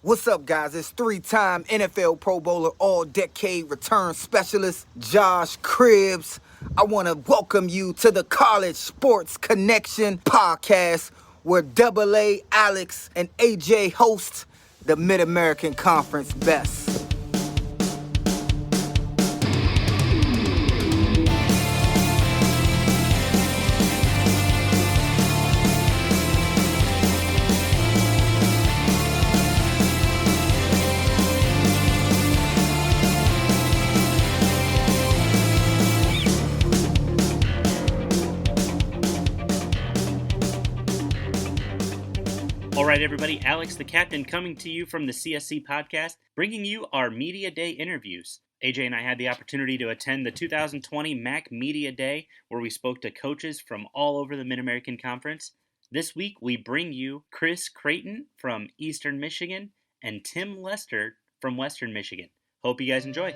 What's up, guys? It's three-time NFL Pro Bowler, all-decade return specialist, Josh Cribbs. I want to welcome you to the College Sports Connection podcast, where AA Alex and AJ host the Mid-American Conference Best. All right, everybody, Alex the Captain coming to you from the CSC podcast, bringing you our Media Day interviews. AJ and I had the opportunity to attend the 2020 MAC Media Day, where we spoke to coaches from all over the Mid-American Conference. This week, we bring you Chris Creighton from Eastern Michigan and Tim Lester from Western Michigan. Hope you guys enjoy.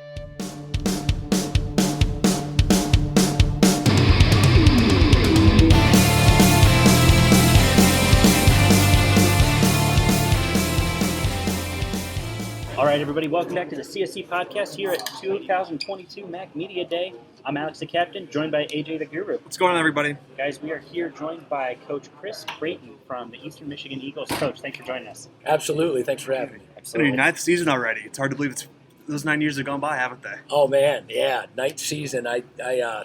All right, everybody, welcome back to the CSC podcast here at 2022 MAC Media Day. I'm Alex the Captain, joined by AJ the Guru. What's going on, everybody? Guys, we are here joined by Coach Chris Creighton from the Eastern Michigan Eagles. Coach, thanks for joining us. Absolutely. Thanks for having me. It's been your ninth season already. It's hard to believe those 9 years have gone by, haven't they? Oh, man. Yeah, ninth season. I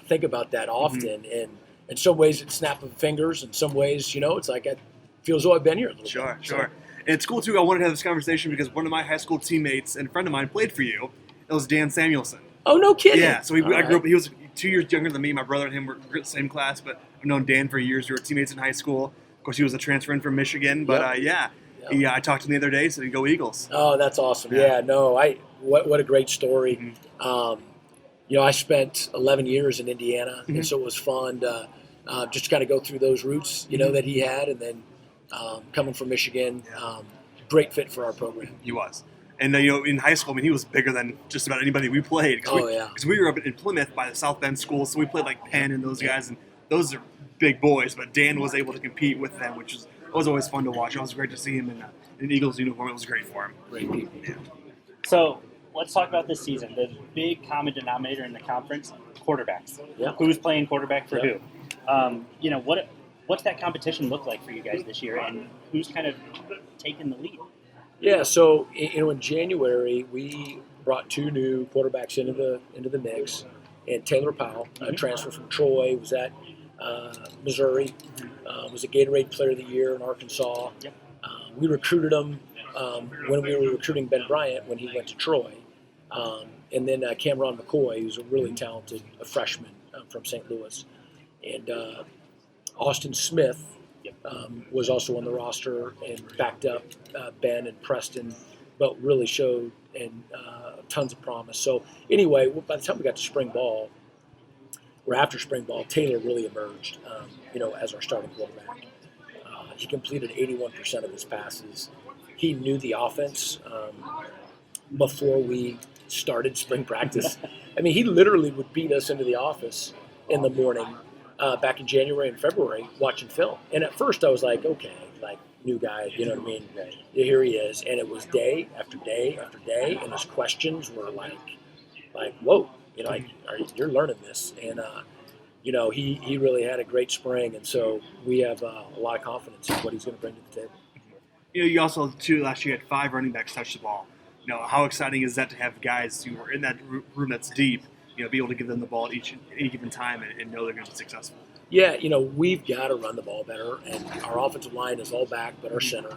think about that often. And in some ways, it's snapping fingers. In some ways, it's like it feels though I've been here a little bit. Sure. So, And it's cool, too. I wanted to have this conversation because one of my high school teammates and a friend of mine played for you. It was Dan Samuelson. oh, no kidding. Yeah, so I grew up. He was 2 years younger than me. My brother and him were in the same class, but I've known Dan for years. We were teammates in high school. Of course, he was a transfer in from Michigan. But, I talked to him the other day, so go Eagles. Oh, that's awesome. What a great story. I spent 11 years in Indiana, and so it was fun to just kind of go through those routes, that he had, and then coming from Michigan, great fit for our program. He was. And in high school, he was bigger than just about anybody we played. Because we were up in Plymouth by the South Bend school, so we played like Penn and those guys, and those are big boys. But Dan was able to compete with them, which was always fun to watch. It was great to see him in an Eagles uniform. It was great for him. Great people. Yeah. So let's talk about this season. The big common denominator in the conference, quarterbacks. Yeah. Who's playing quarterback for Yeah. who? What's that competition look like for you guys this year, and who's kind of taking the lead? Yeah, so in January we brought two new quarterbacks into the mix, and Taylor Powell, a transfer from Troy, was at Missouri, was a Gatorade Player of the Year in Arkansas. Yep. We recruited him when we were recruiting Ben Bryant when he went to Troy, and then Cameron McCoy, who's a really talented freshman from St. Louis, and Austin Smith. Was also on the roster and backed up Ben and Preston, but really showed tons of promise. So anyway, by the time we got to spring ball, or after spring ball, Taylor really emerged, as our starting quarterback. He completed 81% of his passes. He knew the offense before we started spring practice. He literally would beat us into the office in the morning. Back in January and February, watching film. And at first I was like, okay, new guy, you know what I mean? Here he is. And it was day after day after day, and his questions were like, whoa, you're learning this. And, he really had a great spring. And so we have a lot of confidence in what he's going to bring to the table. You also, too, last year had 5 running backs touch the ball. How exciting is that to have guys who are in that room that's deep, be able to give them the ball at any given time and know they're going to be successful? Yeah, we've got to run the ball better, and our offensive line is all back but our center.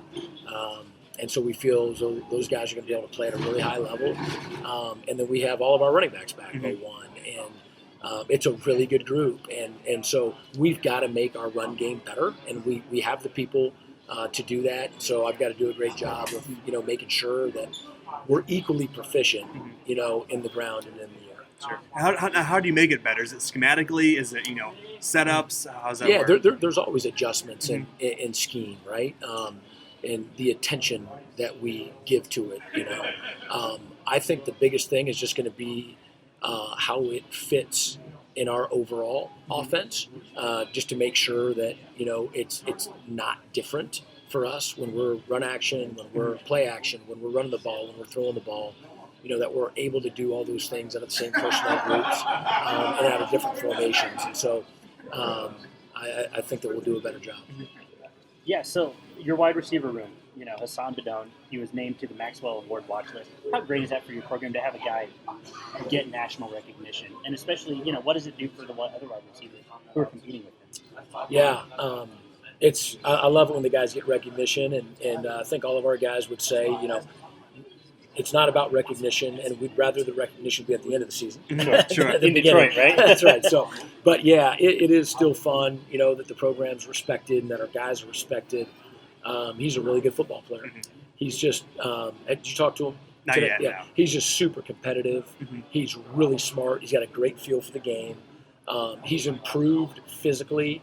And so we feel as though those guys are going to be able to play at a really high level. And then we have all of our running backs back, day one. And it's a really good group. And so we've got to make our run game better, and we have the people to do that. So I've got to do a great job of, making sure that we're equally proficient, in the ground and in the air. Sure. How do you make it better? Is it schematically? Is it setups? How's that work? Yeah, there's always adjustments in scheme, right? And the attention that we give to it. I think the biggest thing is just going to be how it fits in our overall offense, just to make sure that it's not different for us when we're run action, when we're play action, when we're running the ball, when we're throwing the ball, that we're able to do all those things out of the same personnel groups and out of different formations. And so I think that we'll do a better job. Yeah, so your wide receiver room, Hassan Badone, he was named to the Maxwell Award watch list. How great is that for your program to have a guy get national recognition? And especially, what does it do for the other wide receivers who are competing with him? Yeah, I love it when the guys get recognition, and I think all of our guys would say, it's not about recognition, and we'd rather the recognition be at the end of the season. Sure. At the In beginning. Detroit, right? That's right. So, but yeah, it is still fun, that the program's respected and that our guys are respected. He's a really good football player. Mm-hmm. He's just, did you talk to him? Not today? yet, Yeah. no. He's just super competitive. Mm-hmm. He's really smart. He's got a great feel for the game. He's improved physically.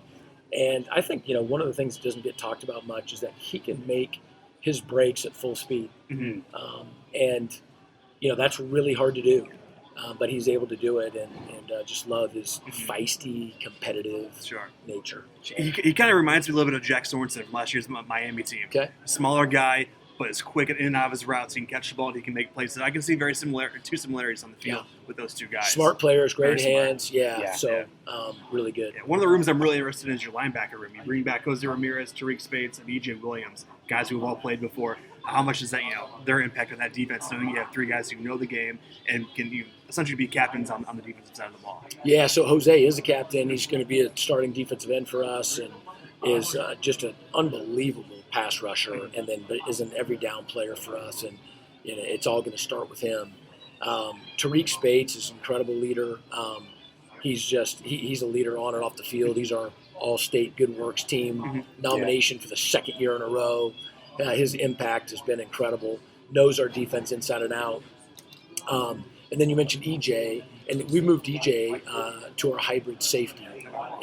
And I think, one of the things that doesn't get talked about much is that he can make his breaks at full speed. Mm-hmm. And that's really hard to do. But he's able to do it, and just love his feisty, competitive nature. He kind of reminds me a little bit of Jack Sorensen from last year's Miami team. Okay. Smaller guy, but is quick in and out of his routes. He can catch the ball and he can make plays. And I can see two similarities on the field with those two guys. Smart players, great hands. Smart. Really good. Yeah, one of the rooms I'm really interested in is your linebacker room. You bring back Jose Ramirez, Tariq Spades, and E.J. Williams, guys who have all played before. How much is that, their impact on that defense, knowing you have three guys who know the game and can essentially be captains on the defensive side of the ball? Yeah, so Jose is a captain. He's going to be a starting defensive end for us and is just an unbelievable pass rusher, and then is an every down player for us. And it's all going to start with him. Tariq Spades is an incredible leader. He's a leader on and off the field. He's our All-State Good Works team nomination for the second year in a row. His impact has been incredible. Knows our defense inside and out. And then you mentioned EJ, and we moved EJ to our hybrid safety,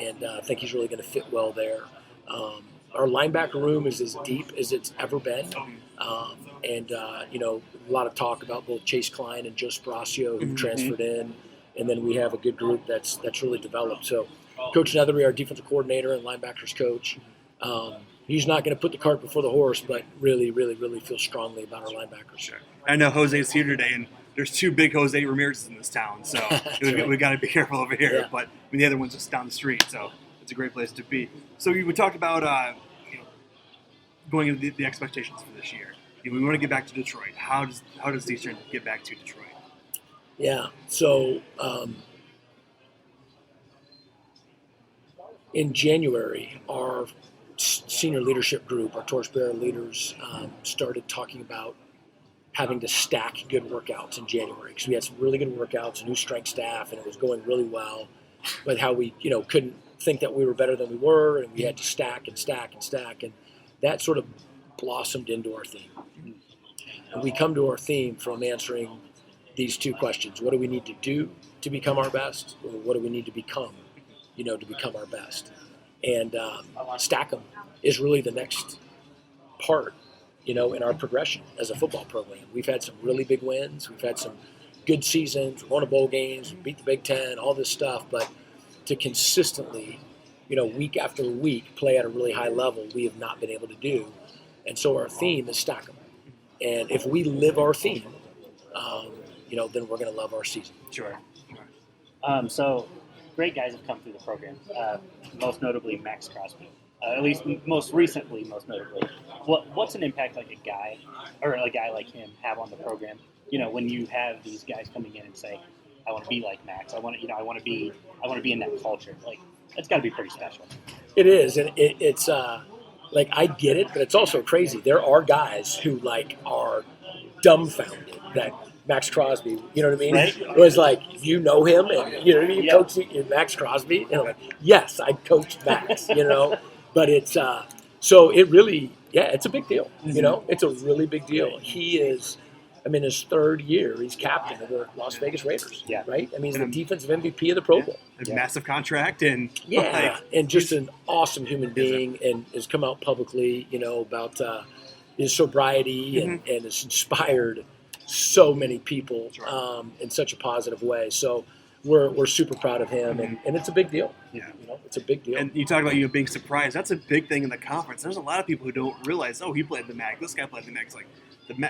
and I think he's really going to fit well there. Our linebacker room is as deep as it's ever been, and a lot of talk about both Chase Klein and Joe Spracio who transferred in, and then we have a good group that's really developed. So, Coach Nethery, our defensive coordinator and linebackers coach. He's not going to put the cart before the horse, but really, really, really feel strongly about our linebackers. Sure. I know Jose's here today, and there's two big Jose Ramirez's in this town, so we got to be careful over here. Yeah. But the other one's just down the street, so it's a great place to be. So we talked about going into the expectations for this year. We want to get back to Detroit. How does Eastern get back to Detroit? Yeah. So in January, our senior leadership group, our torchbearer leaders, started talking about having to stack good workouts in January because we had some really good workouts, a new strength staff, and it was going really well. But how we, couldn't think that we were better than we were, and we had to stack and stack and stack, and that sort of blossomed into our theme. And we come to our theme from answering these two questions: what do we need to do to become our best, or what do we need to become, to become our best? And stack them is really the next part, in our progression as a football program. We've had some really big wins. We've had some good seasons. We won a bowl games, we beat the Big Ten, all this stuff. But to consistently, week after week, play at a really high level, we have not been able to do. And so our theme is stack them. And if we live our theme, then we're going to love our season. Sure. So great guys have come through the program, most notably Max Crosby. At least most notably. What's an impact like a guy like him have on the program? When you have these guys coming in and say, "I want to be like Max. I want to be in that culture." Like, that's got to be pretty special. It is, and it's I get it, but it's also crazy. There are guys who are dumbfounded that Max Crosby, you know what I mean? Right. It was like, you know him, and you know what I mean? Yeah. Coach Max Crosby, and I'm like, yes, I coached Max, But it's so it really, it's a big deal. It's a really big deal. He is, his third year, he's captain of the Las Vegas Raiders. Yeah. Right. He's the defensive MVP of the Pro Bowl. A massive contract, and and just an awesome human being, and has come out publicly, about his sobriety and has inspired so many people in such a positive way. So we're super proud of him, and it's a big deal. Yeah. It's a big deal. And you talk about being surprised. That's a big thing in the conference. There's a lot of people who don't realize, he played the MAC. This guy played the MAC. It's like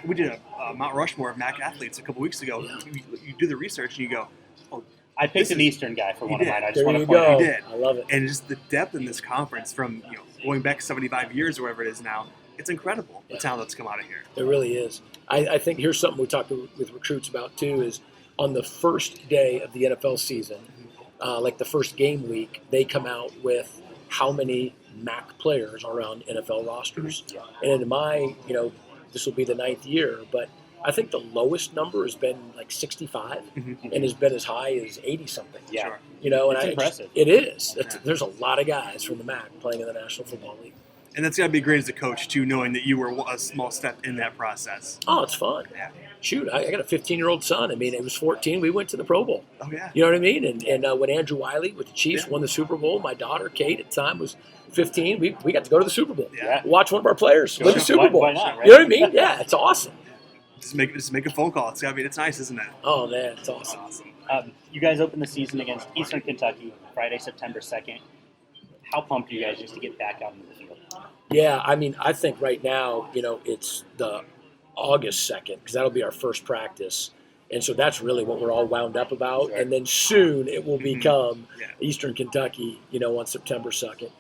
we did a Mount Rushmore of MAC athletes a couple weeks ago. Yeah. You do the research and you go, I picked an Eastern guy for one of mine. I just there want you to point go. out. You did. I love it. And just the depth in this conference from going back 75 years or whatever it is now, it's incredible the talent that's come out of here. It really is. I think here's something we talked with recruits about too is on the first day of the NFL season, like the first game week, they come out with how many MAC players are on NFL rosters. And in my, this will be the 9th year, but I think the lowest number has been like 65 and has been as high as 80 something. Yeah. Sure. It's impressive. It is. There's a lot of guys from the MAC playing in the National Football League. And that's got to be great as a coach, too, knowing that you were a small step in that process. Oh, it's fun. Yeah. Shoot, I got a 15-year-old son. I mean, it was 14. We went to the Pro Bowl. Oh, yeah. You know what I mean? And when Andrew Wiley with the Chiefs won the Super Bowl, my daughter, Kate, at the time was 15. We got to go to the Super Bowl. Yeah. Watch one of our players win the Super Bowl. Why not, right? You know what I mean? Yeah, it's awesome. Just make a phone call. It's nice, isn't it? Oh, man, it's awesome. You guys opened the season against Eastern Kentucky Friday, September 2nd. How pumped are you guys just to get back out into the field? Yeah, I mean, I think right now, it's the August 2nd because that'll be our first practice. And so that's really what we're all wound up about. Sure. And then soon it will become Eastern Kentucky, on September 2nd.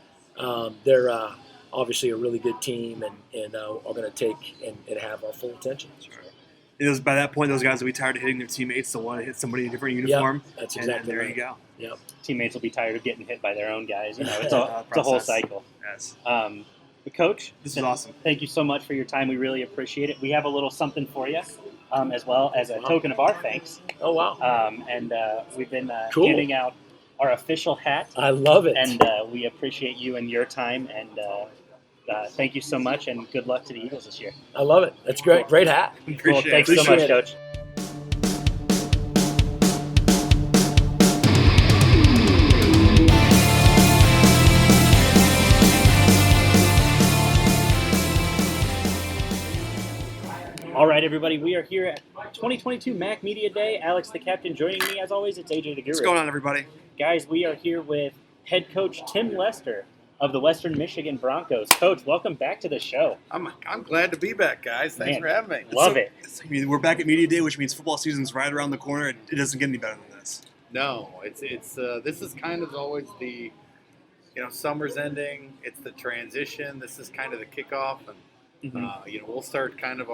They're obviously a really good team and are going to take and have our full attention. Sure. By that point, those guys will be tired of hitting their teammates. They'll want to hit somebody in a different uniform. Yep, that's exactly and there right. you go. Yep. Teammates will be tired of getting hit by their own guys. It's a whole cycle. Yes. But Coach, this is awesome. Thank you so much for your time. We really appreciate it. We have a little something for you, as well as a token of our thanks. Oh, wow. And we've been cool. handing out our official hat. I love it. And we appreciate you and your time. And thank you so much. And good luck to the Eagles this year. I love it. That's great. Great hat. Cool. Thanks so much, Coach. All right, everybody, we are here at 2022 MAC Media Day. Alex, the captain, joining me as always. It's AJ the Guru. What's going on, everybody? Guys, we are here with head coach Tim Lester of the Western Michigan Broncos. Coach, welcome back to the show. I'm glad to be back, guys. Thanks for having me. Love it. We're back at Media Day, which means football season's right around the corner. It doesn't get any better than this. No, it's this is kind of always the, summer's ending. It's the transition. This is kind of the kickoff, and we'll start kind of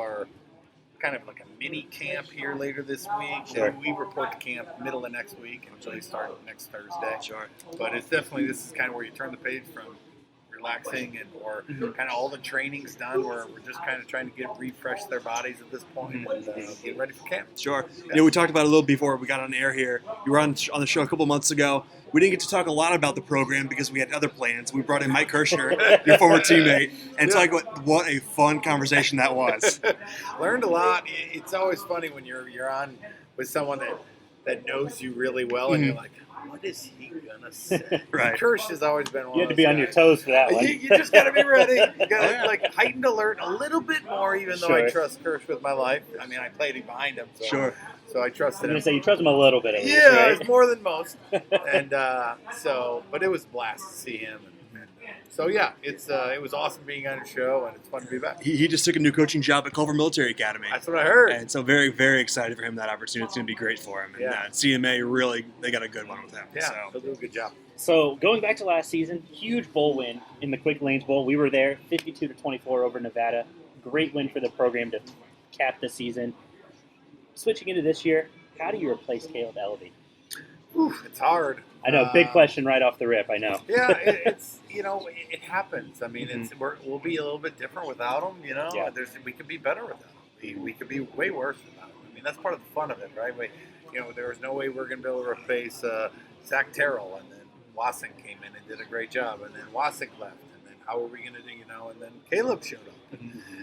like a mini camp here later this week. Sure. We report to camp middle of next week and really start next Thursday. Sure. But it's definitely, this is kind of where you turn the page from relaxing or kind of all the training's done where we're just kind of trying to refresh their bodies at this point and get ready for camp. Sure. Yeah. We talked about it a little before we got on air here. You were on the show a couple months ago. We didn't get to talk a lot about the program because we had other plans. We brought in Mike Kirshner, your former teammate, and talk about what a fun conversation that was. Learned a lot. It's always funny when you're on with someone that knows you really well, and you're like, what is he gonna say? Right. Kirsch has always been one. You had to of be those on your guys. toes for that one. You just got to be ready. You got to heightened alert a little bit more, even though I trust Kirsch with my life. I mean, I played behind him, so I trusted I'm him. going to say you trust him a little bit. At least, Yeah, right? it's more than most. And but it was a blast to see him. So yeah, it was awesome being on the show, and it's fun to be back. He just took a new coaching job at Culver Military Academy. That's what I heard. And so very, very excited for him, that opportunity. It's going to be great for him. And CMA really, they got a good one with him. Yeah, so. they'll do a good job. So going back to last season, huge bowl win in the Quick Lanes Bowl. We were there, 52-24 over Nevada. Great win for the program to cap the season. Switching into this year, how do you replace Caleb Elvey? It's hard. I know, big question right off the rip. I know. Yeah, it's it happens. I mean, we'll be a little bit different without him. Yeah. We could be better without him. We could be way worse without him. I mean, that's part of the fun of it, right? There was no way we're going to be able to replace Zach Terrell, and then Wasik came in and did a great job, and then Wasik left, and then how are we going to do? And then Caleb showed up.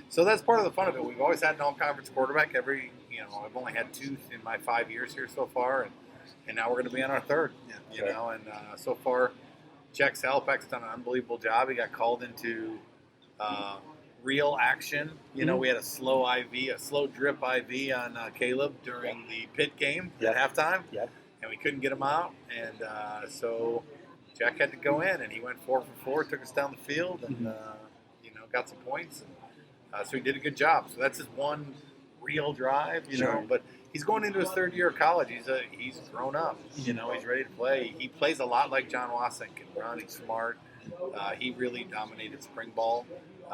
So that's part of the fun of it. We've always had an all-conference quarterback. I've only had 2 in my 5 years here so far, and now we're going to be on our 3rd. And so far, Jack Salopek's done an unbelievable job. He got called into real action. We had a slow drip IV on Caleb during the Pitt game at halftime. Yep. and we couldn't get him out, and so Jack had to go in, and he went 4 for 4, took us down the field, and got some points. And, so he did a good job. So that's his one real drive, you know. But he's going into his 3rd year of college. He's grown up. You know, he's ready to play. He plays a lot like John Wasson can run. He's smart. He really dominated spring ball.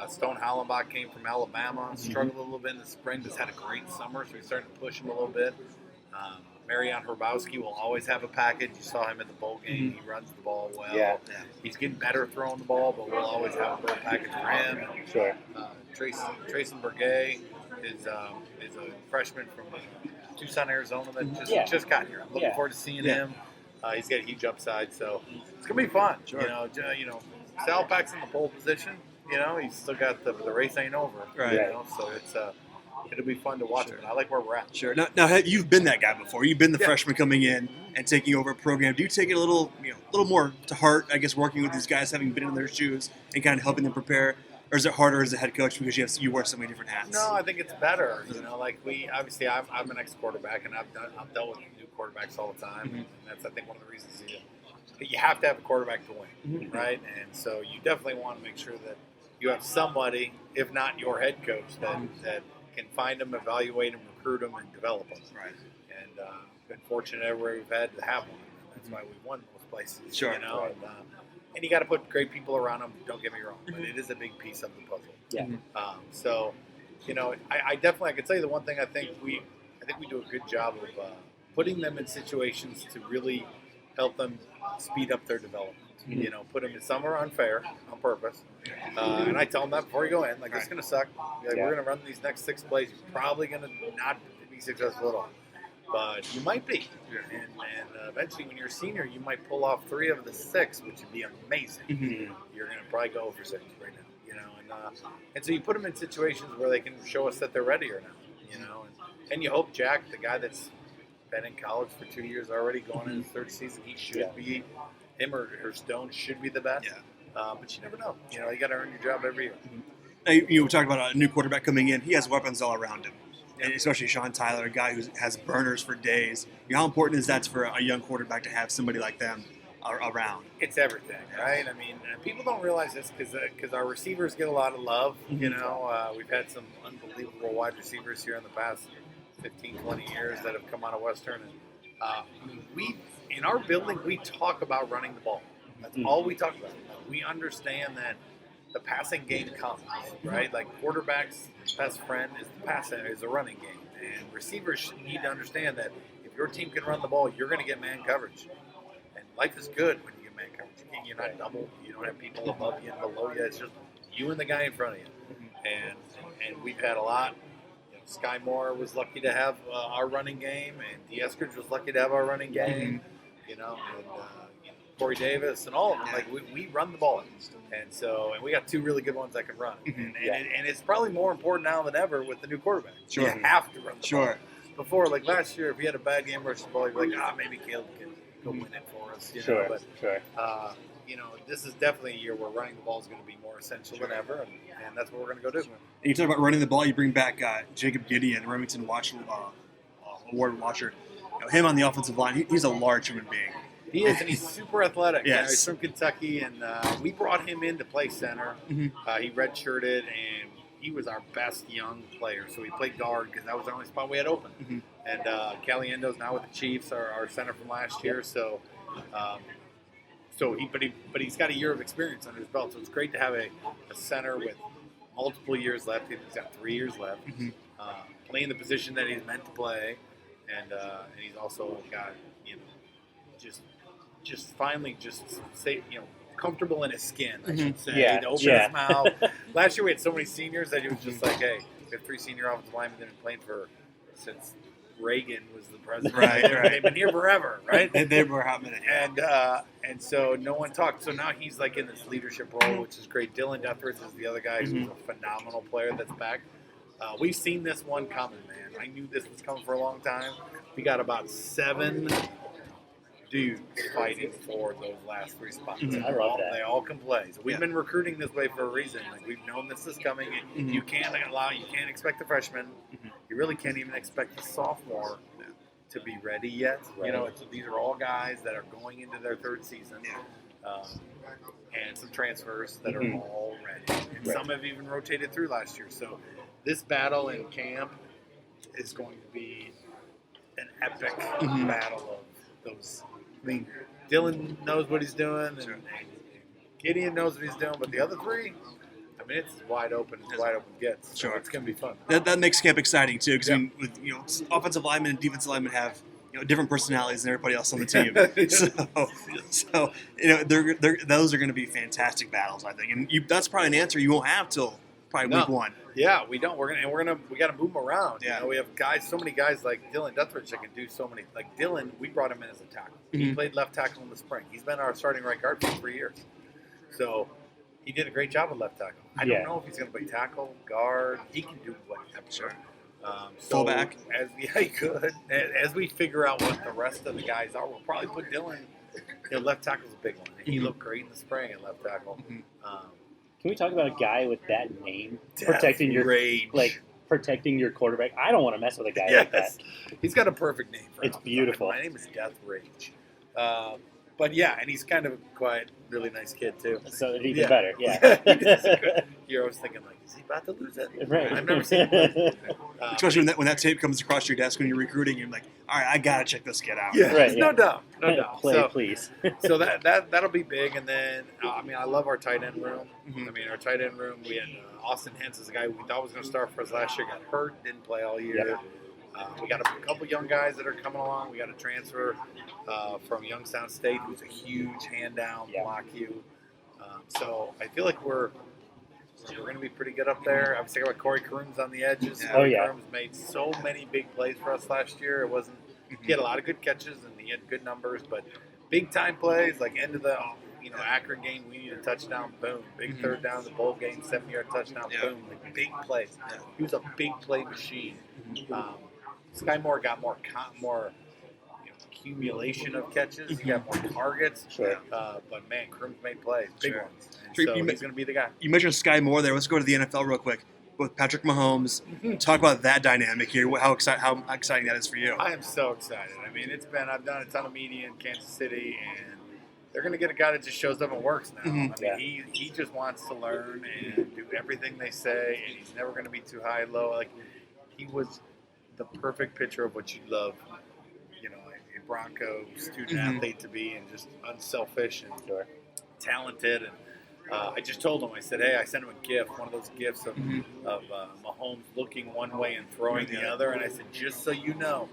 Stone Hollenbach came from Alabama, struggled a little bit in the spring, but had a great summer, so we started to push him a little bit. Marion Herbowski will always have a package. You saw him at the bowl game. He runs the ball well. Yeah. He's getting better throwing the ball, but we'll always have a little package for him. Sure. Trayson Burgay is a freshman from Tucson, Arizona that just got here. I'm looking forward to seeing him. He's got a huge upside, so it's gonna be fun. Sure. You know, Sal Pack's in the pole position. You know, he's still got the race ain't over. Right. You know, so it'll be fun to watch it. I like where we're at. Sure. Now, you've been that guy before. You've been the freshman coming in and taking over a program. Do you take it a little more to heart, I guess, working with these guys, having been in their shoes and kind of helping them prepare? Or is it harder as a head coach because you wear so many different hats? No, I think it's better. You know, like I'm an ex-quarterback, and I've dealt with new quarterbacks all the time. And that's, I think, one of the reasons you have to have a quarterback to win, right? And so you definitely want to make sure that you have somebody, if not your head coach, that can find them, evaluate them, recruit them, and develop them. Right. And been fortunate everywhere we've had to have one. That's why we've won most places. Sure. You know, and you got to put great people around them. Don't get me wrong, but it is a big piece of the puzzle. Yeah. So, you know, I definitely, I can tell you the one thing I think we do a good job of putting them in situations to really help them speed up their development. You know, put them in somewhere unfair on purpose. And I tell them that before you go in. Like, it's going to suck. Like, we're going to run these next 6 plays. You're probably going to not be successful at all. But you might be. And eventually, when you're a senior, you might pull off 3 of the 6, which would be amazing. You're going to probably go for 6 right now. You know, and so you put them in situations where they can show us that they're ready or not. You know, and you hope Jack, the guy that's been in college for 2 years already, going in his 3rd season, he should be. Him or Stone should be the best. Yeah. But you never know. You know, you got to earn your job every year. Now, you talk about a new quarterback coming in. He has weapons all around him, and especially Sean Tyler, a guy who has burners for days. You know, how important is that for a young quarterback to have somebody like them around? It's everything, right? I mean, people don't realize this because our receivers get a lot of love. You know, we've had some unbelievable wide receivers here in the past 15, 20 years that have come out of Western. And in our building, we talk about running the ball. That's all we talk about. We understand that the passing game comes, right? Like, quarterback's best friend is the running game. And receivers need to understand that if your team can run the ball, you're going to get man coverage. And life is good when you get man coverage. You're not double. You don't have people above you and below you. It's just you and the guy in front of you. And we've had a lot. Sky Moore was lucky to have our running game, and D. Eskridge was lucky to have our running game. You know, and Corey Davis and all of them. Like, we run the ball, and we got 2 really good ones that can run. And it's probably more important now than ever with the new quarterback. Sure. You have to run the ball. Before, like last year, if he had a bad game versus the ball, you'd be like, maybe Caleb can go win it for us. You know? But, you know, this is definitely a year where running the ball is going to be more essential than ever, and that's what we're going to go do. And you talk about running the ball, you bring back Jacob Gideon, Remington Award watcher. You know, him on the offensive line, he's a large human being. He is, and he's super athletic. Yes. You know, he's from Kentucky, and we brought him in to play center. He redshirted, and he was our best young player. So he played guard because that was the only spot we had open. And Caliendo's now with the Chiefs, our center from last year. So, but he's got a year of experience under his belt. So it's great to have a center with multiple years left. He's got 3 years left, playing the position that he's meant to play, and he's also got, you know, just finally say, you know, comfortable in his skin, I should say. To open his mouth. Last year we had so many seniors that it was just like, hey, we have 3 senior offensive linemen that have been playing since Reagan was the president. Right. They've been here forever, right? They were a hot minute. And so no one talked. So now he's like in this leadership role, which is great. Dylan Deathworth is the other guy who's a phenomenal player that's back. We've seen this one coming, man. I knew this was coming for a long time. We got about 7 dudes fighting for those last 3 spots. I love that. They all can play. So we've been recruiting this way for a reason. Like, we've known this is coming. You can't expect a freshman. You really can't even expect a sophomore to be ready yet. You know, these are all guys that are going into their third season, and some transfers that are all ready. And some have even rotated through last year. So this battle in camp is going to be an epic battle of those. I mean, Dylan knows what he's doing, and Gideon knows what he's doing, but the other three, I mean, it's wide open gets. So it's going to be fun. That makes camp exciting too, because I mean, with offensive linemen and defensive linemen have different personalities than everybody else on the team. so those are going to be fantastic battles, I think, and that's probably an answer you won't have till probably week one. Yeah, we don't. We got to move them around. Yeah, we have so many guys like Dylan Duthridge that can do so many. Like Dylan, we brought him in as a tackle. He played left tackle in the spring. He's been our starting right guard for 3 years. So he did a great job with left tackle. I don't know if he's going to play tackle, guard. He can do whatever. Sure. Fullback. He could. As we figure out what the rest of the guys are, we'll probably put Dylan. Left tackle's a big one. He looked great in the spring at left tackle. Can we talk about a guy with that name protecting your quarterback? I don't want to mess with a guy like that. He's got a perfect name for him. It's beautiful. My name is Death Rage. But yeah, and he's kind of a quiet, really nice kid too. So even better, yeah. You're always thinking like, is he about to lose it? Right. I've never seen him. Especially when that tape comes across your desk when you're recruiting, you're like, all right, I gotta check this kid out. Yeah, right, no doubt. Please. So that'll be big, and then I mean, I love our tight end room. I mean, our tight end room. We had Austin Hens is a guy we thought was going to start for us last year, got hurt, didn't play all year. Yep. We got a couple young guys that are coming along. We got a transfer from Youngstown State, who's a huge hand down, block you. So I feel like we're going to be pretty good up there. I was thinking about Corey Karoom's on the edges. Corey Karoom's made so many big plays for us last year. It wasn't. He had a lot of good catches and he had good numbers, but big time plays like end of the Akron game, we need a touchdown, boom. Big third down, the bowl game, 7-yard touchdown, boom. Like big plays. He was a big play machine. Sky Moore got more accumulation of catches. He got more targets. Sure. But man, Kroom's made plays, big ones. And So so he's going to be the guy. You mentioned Sky Moore there. Let's go to the NFL real quick with Patrick Mahomes. Talk about that dynamic here. How exciting that is for you. I am so excited. I mean, I've done a ton of media in Kansas City, and they're going to get a guy that just shows up and works now. I mean, he just wants to learn and do everything they say, and he's never going to be too high, low. Like he was the perfect picture of what you'd love, a Bronco student athlete to be, and just unselfish and talented. And I just told him, I said, hey, I sent him a GIF, one of those GIFs of Mahomes looking one way and throwing the other, and I said, just so you know,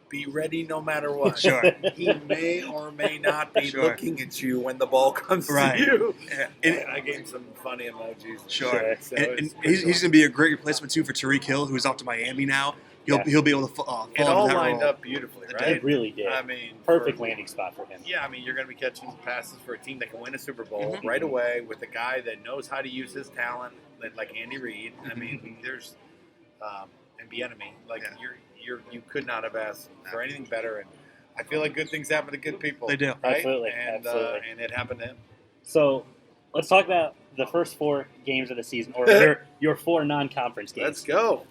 be ready no matter what. Sure. He may or may not be looking at you when the ball comes to you. And I gave him some funny emojis. Sure. So and he's going to be a great replacement, too, for Tariq Hill, who's off to Miami now. He'll be able to fall it all into that lined role. up beautifully, right? It really did. I mean, perfect landing spot for him. Yeah, I mean, you're going to be catching passes for a team that can win a Super Bowl right away with a guy that knows how to use his talent, like Andy Reid. I mean, there's and Bieniemy. Like you could not have asked for anything better. And I feel like good things happen to good people. They do, right? Absolutely, and it happened to him. So let's talk about the first 4 games of the season, or your 4 non-conference games. Let's go.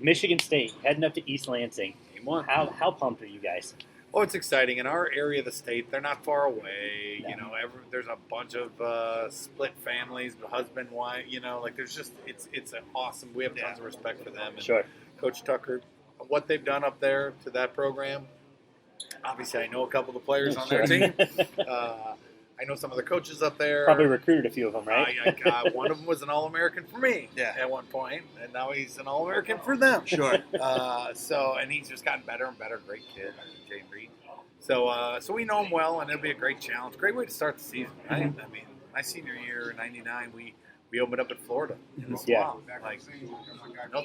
Michigan State heading up to East Lansing. Game 1. How pumped are you guys? Oh, it's exciting. In our area of the state, they're not far away. Yeah. There's a bunch of split families, husband, wife. There's just it's awesome. We have tons of respect for them. And Coach Tucker, what they've done up there to that program. Obviously, I know a couple of the players on their team. I know some of the coaches up there. Probably recruited a few of them, right? One of them was an All-American for me at one point, and now he's an All-American for them. Sure. And he's just gotten better and better. Great kid, Jay Reed. So we know him well, and it'll be a great challenge. Great way to start the season, right? I mean, my senior year in '99, we opened up in Florida in the swamp.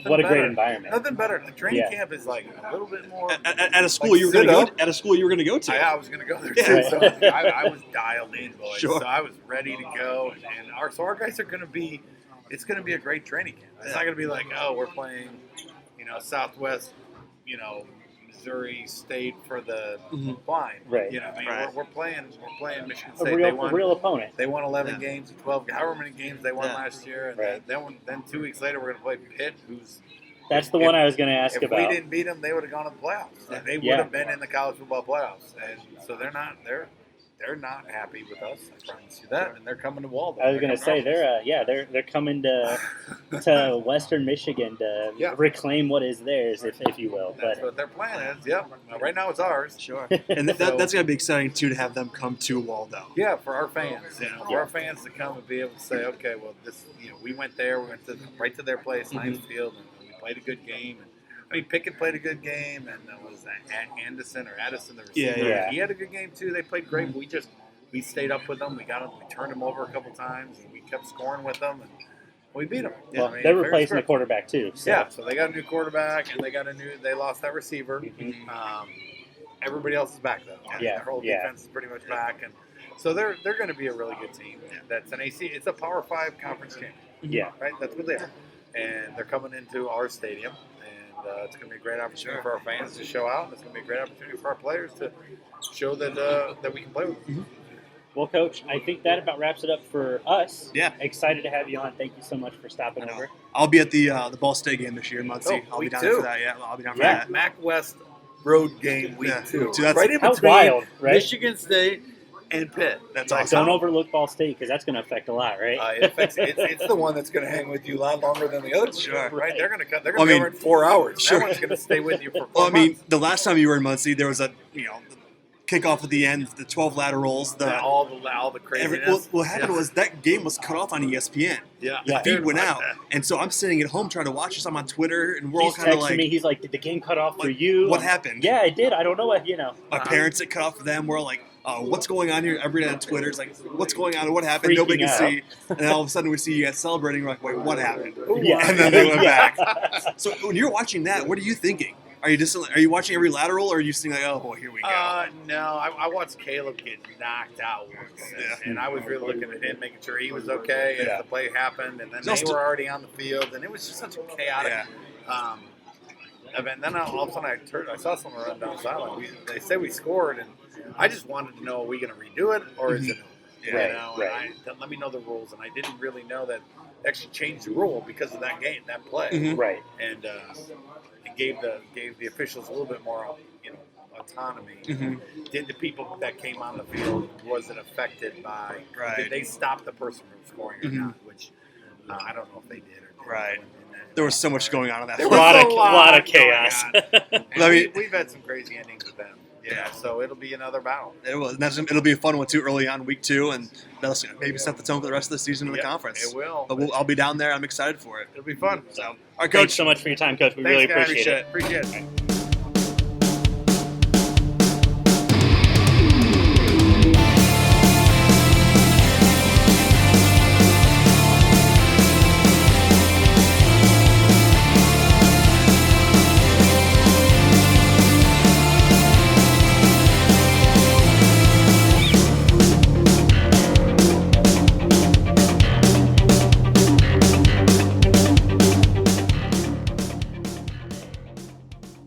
What a great environment. Nothing better. The training camp is like a little bit more at a school you were going to go. At a school you were going to go to. I was going to go there too. So I was dialed in, boys. Sure. So I was ready to go, and our guys are going to be. It's going to be a great training camp. It's not going to be like, oh, we're playing, Southwest, Missouri State for the blind. Right. We're playing Michigan State. A real opponent. They won 11 games, 12, however many games they won last year, and then 2 weeks later we're going to play Pitt, who's That's the one I was going to ask about. If we didn't beat them, they would have gone to the playoffs. They would have been in the college football playoffs. And so they're not happy with us. I promise you that. And they're coming to Waldo. I was going to say they're coming to Western Michigan to reclaim what is theirs, if you will. That's what their plan is. Yep. Right now it's ours. Sure. And that's going to be exciting too, to have them come to Waldo. Yeah, for our fans. For our fans to come and be able to say, okay, well, this, we went there. We went right to their place, Heinz Field, and we played a good game. And, I mean, Pickett played a good game, and was Anderson or Addison, the receiver. Yeah. He had a good game too. They played great. We stayed up with them. We got them. We turned them over a couple times, and we kept scoring with them, and we beat them. Well, they're replacing the quarterback too. So. Yeah, so they got a new quarterback, and they lost that receiver. Everybody else is back though. Their whole defense is pretty much back, and so they're going to be a really good team. That's an AC. It's a Power 5 conference game. Yeah, right. That's what they are, and they're coming into our stadium. It's going to be a great opportunity for our fans to show out. And it's going to be a great opportunity for our players to show that we can play with them. Well, Coach, I think that about wraps it up for us. Yeah. Excited to have you on. Thank you so much for stopping over. I'll be at the Ball State game this year in Muncie. I'll be down for that. Yeah, I'll be down for that. MAC West road game week 2. That's right in between wild, right? Michigan State and Pitt. That's awesome. Don't overlook Ball State because that's going to affect a lot, right? It's the one that's going to hang with you a lot longer than the others. Sure. Right? They're going to cover in 4 hours. Sure. That one's going to stay with you for 4 months. I mean, the last time you were in Muncie, there was a kickoff at the end, the 12 laterals, all the craziness. What happened was that game was cut off on ESPN. Yeah. The feed went out, and so I'm sitting at home trying to watch this. I'm on Twitter, and we're all kind of like, me. He's like, "Did the game cut off for you? What happened?" Yeah, it did. I don't know what My parents, it cut off for them. We're all like, what's going on here? Everybody on Twitter is like, what's going on? What happened? Freaking Nobody can out. see. And then all of a sudden we see you guys celebrating. We're like, wait, what happened? Yeah. And then they went back. So when you're watching that, what are you thinking? Are you watching every lateral, or are you thinking like, oh boy, here we go? No, I watched Caleb get knocked out once, and I was really looking at him, making sure he was okay as the play happened, and then they were already on the field, and it was just such a chaotic event. Then all of a sudden I saw someone run down the sideline. They say we scored, and I just wanted to know, are we going to redo it, or is it over? Let me know the rules, and I didn't really know that they actually changed the rule because of that game, that play, right? And it gave the officials a little bit more, autonomy. Did the people that came on the field, was it affected by? Did they stop the person from scoring or not? Which I don't know if they did or didn't. Right. There was so much going on in that. A lot of chaos. We've had some crazy endings with them. Yeah, so it'll be another battle. It'll be a fun one too, early on, week 2, and that'll maybe set the tone for the rest of the season in the conference. It will. But I'll be down there. I'm excited for it. It'll be fun. So, all right, Coach. Thanks so much for your time, Coach. We really guys. appreciate it. Appreciate it.